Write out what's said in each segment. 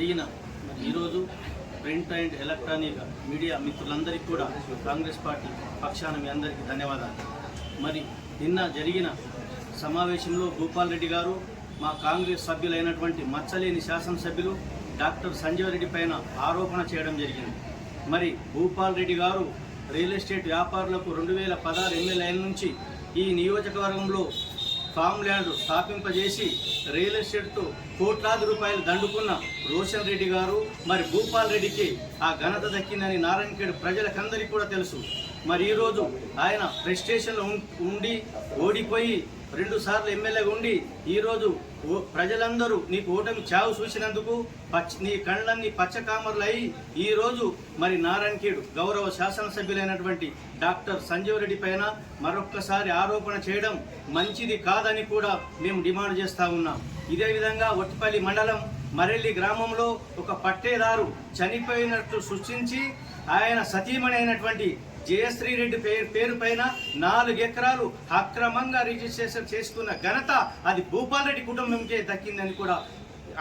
జరిగిన ఈరోజు print and electronic media మిత్రులందరికీ కూడా కాంగ్రెస్ పార్టీ పక్షాన మీ అందరికీ ధన్యవాదాలు. మరి నిన్న జరిగిన సమావేశంలో భూపాల్ రెడ్డి గారు మా కాంగ్రెస్ సభ్యులైనటువంటి మచ్చలేని శాసనసభ్యులు డాక్టర్ సంజీవ్ రెడ్డి పైన ఆరోపణ చేయడం జరిగింది. మరి భూపాల్ రెడ్డి గారు రియల్ ఎస్టేట్ వ్యాపారులకు 2016 ఎమ్మెల్యేల నుంచి ఈ నియోజకవర్గంలో ఫామ్ ల్యాండ్ స్థాపింపజేసి రియల్ ఎస్టేట్తో కోట్లాది రూపాయలు దండుకున్న రోషన్ రెడ్డి గారు మరి భూపాల్ రెడ్డికి ఆ ఘనత దక్కిందని నారాయణఖేడ్ ప్రజలకందరికీ కూడా తెలుసు. మరి ఈరోజు ఆయన ప్రెస్టేషన్లో ఉండి ఓడిపోయి 2 సార్లు ఎమ్మెల్యేగా ఉండి ఈరోజు ప్రజలందరూ నీకు ఓటమి చావు చూసినందుకు నీ కళ్ళన్నీ పచ్చకామర్లు అయి ఈరోజు మరి నారాయణఖేడ్ గౌరవ శాసనసభ్యులైనటువంటి డాక్టర్ సంజీవ్ రెడ్డి పైన మరొక్కసారి ఆరోపణ చేయడం మంచిది కాదని కూడా మేము డిమాండ్ చేస్తూ ఉన్నాం. ఇదే విధంగా ఒట్టిపల్లి మండలం మరెల్లి గ్రామంలో ఒక పట్టేదారు చనిపోయినట్టు సృష్టించి ఆయన సతీమణి అయినటువంటి జయశ్రీ రెడ్డి పేరు పైన 4 ఎకరాలు అక్రమంగా రిజిస్ట్రేషన్ చేసుకున్న ఘనత అది భూపాల్ రెడ్డి కుటుంబంకే దక్కిందని కూడా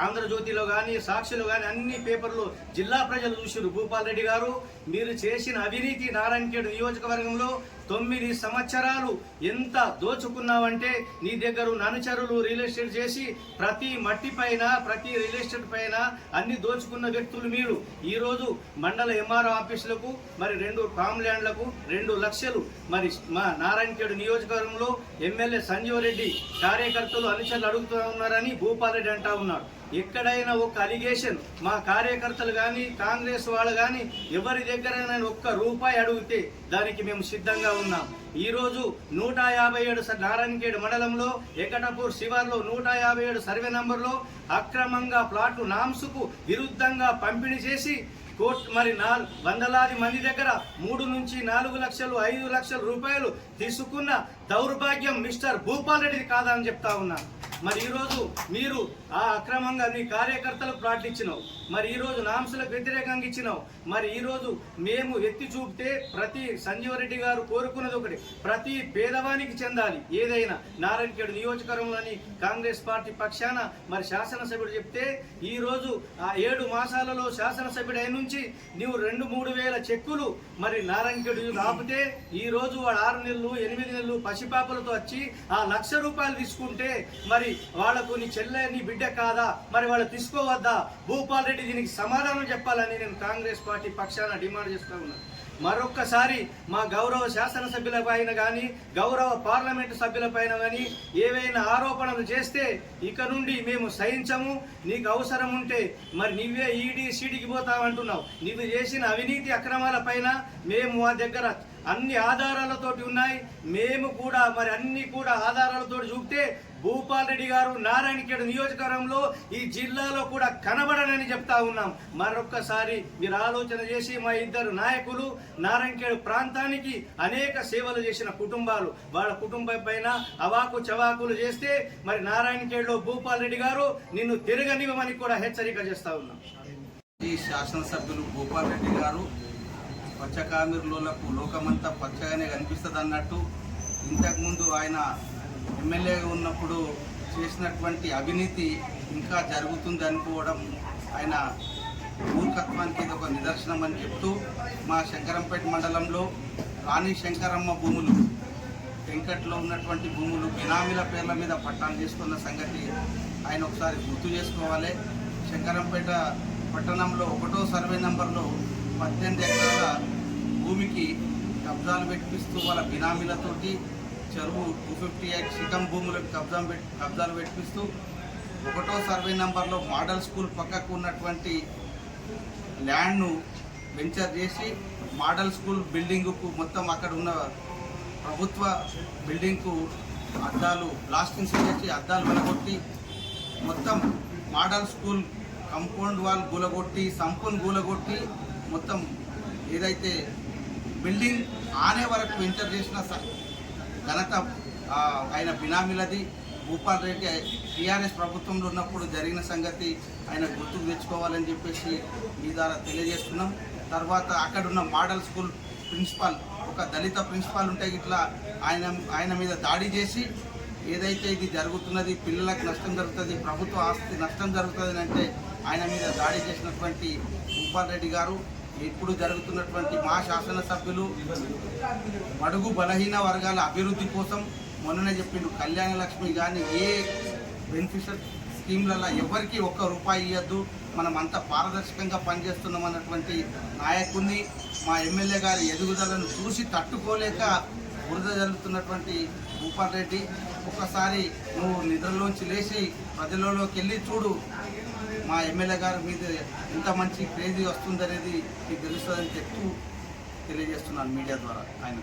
ఆంధ్రజ్యోతిలో కానీ సాక్షిలో కానీ అన్ని పేపర్లు జిల్లా ప్రజలు చూసారు. భూపాల్ రెడ్డి గారు మీరు చేసిన అవినీతి నారాయణఖేడ్ నియోజకవర్గంలో 9 సంవత్సరాలు ఎంత దోచుకున్నావంటే నీ దగ్గర అనుచరులు రియల్ ఎస్టేట్ చేసి ప్రతి మట్టి పైన ప్రతి రియల్ ఎస్టేట్ పైన అన్ని దోచుకున్న వ్యక్తులు మీరు ఈరోజు మండల ఎంఆర్ఓ ఆఫీసులకు మరి 2 ఫామ్ ల్యాండ్లకు 2 లక్షలు మరి మా నారాయణఖేడ్ నియోజకవర్గంలో ఎమ్మెల్యే సంజీవ్ రెడ్డి కార్యకర్తలు అనుచరులు అడుగుతూ ఉన్నారని భూపాల్ రెడ్డి అంటా ఉన్నాడు. ఎక్కడైనా ఒక అలిగేషన్ మా కార్యకర్తలు కానీ కాంగ్రెస్ వాళ్ళు కానీ ఎవరి దగ్గరైనా ₹1 అడిగితే దానికి మేము సిద్ధంగా ఉన్నాం. ఈరోజు 157 నారాయణఖేడ్ మండలంలో ఎకటపూర్ శివార్లో 157 సర్వే నంబర్లో అక్రమంగా ప్లాట్లు నామ్సుకు విరుద్ధంగా పంపిణీ చేసి మరి వందలాది మంది దగ్గర 3 నుంచి 4 లక్షలు 5 లక్షల రూపాయలు తీసుకున్న దౌర్భాగ్యం మిస్టర్ భూపాల్ రెడ్డి కాదా అని చెప్తా ఉన్నా. మరి ఈరోజు మీరు ఆ అక్రమంగా నీ కార్యకర్తలకు ప్లాట్లు ఇచ్చినావు, మరి ఈరోజు నాంసులకు వ్యతిరేకంగా ఇచ్చినావు. మరి ఈరోజు మేము ఎత్తి చూపితే ప్రతి సంజీవ్ రెడ్డి గారు కోరుకున్నది ఒకటి, ప్రతి పేదవానికి చెందాలి. ఏదైనా నారాయణఖేడ్ నియోజకవర్గంలోని కాంగ్రెస్ పార్టీ పక్షాన మరి శాసనసభ్యుడు చెప్తే ఈరోజు ఆ 7 మాసాలలో శాసనసభ్యుడు అయిన నుంచి నీవు 2-3 వేల చెక్కులు మరి నారాయణఖేడ్ ఆపితే ఈరోజు వాడు 6 నెలలు 8 నెలలు పసిపాపలతో వచ్చి ఆ ₹1,00,000 తీసుకుంటే మరి వాళ్లకు నీ చెల్లె నీ బిడ్డ కాదా, మరి వాళ్ళు తీసుకోవద్దా? భూపాల్ రెడ్డి దీనికి సమాధానం చెప్పాలని నేను కాంగ్రెస్ పార్టీ పక్షాన డిమాండ్ చేస్తూ ఉన్నాను. మరొక్కసారి మా గౌరవ శాసనసభ్యులపైన కానీ గౌరవ పార్లమెంటు సభ్యులపైన కానీ ఏవైనా ఆరోపణలు చేస్తే ఇక నుండి మేము సహించము. నీకు అవసరం ఉంటే మరి నువ్వే ఈడీ సీడీకి పోతావంటున్నావు. నువ్వు చేసిన అవినీతి అక్రమాల పైన మేము మా దగ్గర అన్ని ఆధారాలతోటి ఉన్నాయి. మేము కూడా మరి అన్ని కూడా ఆధారాలతో చూపితే భూపాల్ రెడ్డి గారు నారాయణఖేడ్ నియోజకవర్గంలో ఈ జిల్లాలో కూడా కనబడనని చెప్తా ఉన్నాం. మరొక్కసారి మీరు ఆలోచన చేసి మా 2 నాయకులు నారాయణఖేడ్ ప్రాంతానికి అనేక సేవలు చేసిన కుటుంబాలు, వాళ్ళ కుటుంబం పైన అవాకు చవాకులు చేస్తే మరి నారాయణఖేడ్లో భూపాల్ రెడ్డి గారు నిన్ను తిరగనివ్వమని కూడా హెచ్చరిక చేస్తా ఉన్నాం. ఈ శాసనసభ్యులు భూపాల్ రెడ్డి గారు పచ్చకామిరులకు లోకమంతా పచ్చగానే కనిపిస్తుంది అన్నట్టు ఇంతకుముందు ఆయన ఎమ్మెల్యేగా ఉన్నప్పుడు చేసినటువంటి అవినీతి ఇంకా జరుగుతుంది అనుకోవడం ఆయన మూర్ఖత్వానికి ఇది ఒక నిదర్శనం అని చెప్తూ మా శంకరంపేట మండలంలో రాణి శంకరమ్మ భూములు వెంకట్లో ఉన్నటువంటి భూములు బినామీల పేర్ల మీద పట్టాలు చేసుకున్న సంగతి ఆయన ఒకసారి గుర్తు చేసుకోవాలి. శంకరంపేట పట్టణంలో 1వ సర్వే నంబర్లో 18 ఎకరాల భూమికి కబ్జాలు పెట్టిస్తూ వాళ్ళ బినామీలతోటి చెరువు 258 శిఖం భూములకు కబ్జాలు పెట్టిస్తూ 1వ సర్వే నంబర్లో మోడల్ స్కూల్ పక్కకు ఉన్నటువంటి ల్యాండ్ను వెంచర్ చేసి మోడల్ స్కూల్ బిల్డింగుకు మొత్తం అక్కడ ఉన్న ప్రభుత్వ బిల్డింగ్కు అద్దాలు బ్లాస్టింగ్స్ చేసి అద్దాలు వెలగొట్టి మొత్తం మోడల్ స్కూల్ కంపౌండ్ వాల్ గూలగొట్టి సంపును గూలగొట్టి మొత్తం ఏదైతే బిల్డింగ్ ఆనే వరకు వెంచర్ చేసిన ఘనత ఆయన బినామీలది. భూపాల్ రెడ్డి టీఆర్ఎస్ ప్రభుత్వంలో ఉన్నప్పుడు జరిగిన సంగతి ఆయన గుర్తుకు తెచ్చుకోవాలని చెప్పేసి మీ ద్వారా తెలియజేస్తున్నాం. తర్వాత అక్కడున్న మోడల్ స్కూల్ ప్రిన్సిపాల్, ఒక దళిత ప్రిన్సిపాల్ ఉంటే ఇట్లా ఆయన మీద దాడి చేసి ఏదైతే ఇది జరుగుతున్నది, పిల్లలకు నష్టం జరుగుతుంది, ప్రభుత్వ ఆస్తి నష్టం జరుగుతుంది అంటే ఆయన మీద దాడి చేసినటువంటి భూపాల్ రెడ్డి గారు, ఇప్పుడు జరుగుతున్నటువంటి మా శాసనసభ్యులు బడుగు బలహీన వర్గాల అభివృద్ధి కోసం మొన్ననే చెప్పిండు, కళ్యాణ లక్ష్మి కానీ ఏ బెనిఫిషియల్ స్కీమ్లలో ఎవరికి ఒక్క రూపాయి ఇవ్వద్దు, మనం అంతా పారదర్శకంగా పనిచేస్తున్నాం అన్నటువంటి నాయకుడిని, మా ఎమ్మెల్యే గారి ఎదుగుదలను చూసి తట్టుకోలేక బురద జరుగుతున్నటువంటి భూపాల్ రెడ్డి, ఒకసారి నువ్వు నిద్రలోంచి లేచి ప్రజలలోకి వెళ్ళి చూడు, మా ఎమ్మెల్యే గారి మీద ఎంత మంచి క్రేజీ వస్తుందనేది నీకు తెలుస్తుందని చెప్తూ తెలియజేస్తున్నాను మీడియా ద్వారా ఆయన.